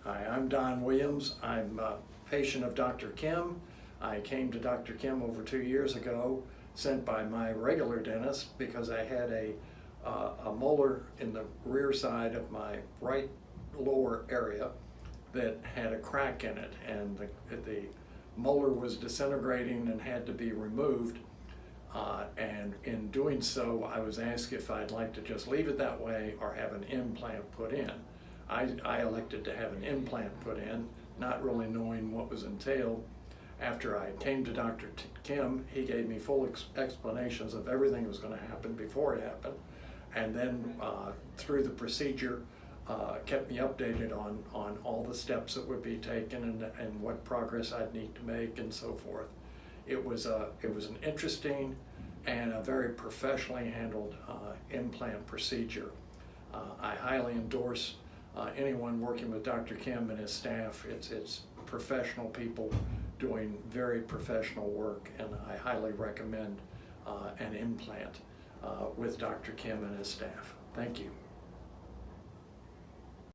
Hi, I'm Don Williams. I'm a patient of Dr. Kim. I came to Dr. Kim over 2 years ago, sent by my regular dentist because I had a molar in the rear side of my right lower area that had a crack in it, and the molar was disintegrating and had to be removed. And in doing so, I was asked if I'd like to just leave it that way or have an implant put in. I elected to have an implant put in, not really knowing what was entailed. After I came to Dr. Kim, he gave me full explanations of everything that was going to happen before it happened, and then through the procedure kept me updated on all the steps that would be taken and what progress I'd need to make and so forth. It was an interesting and a very professionally handled implant procedure. I highly endorse anyone working with Dr. Kim and his staff. It's professional people doing very professional work, and I highly recommend an implant with Dr. Kim and his staff. Thank you.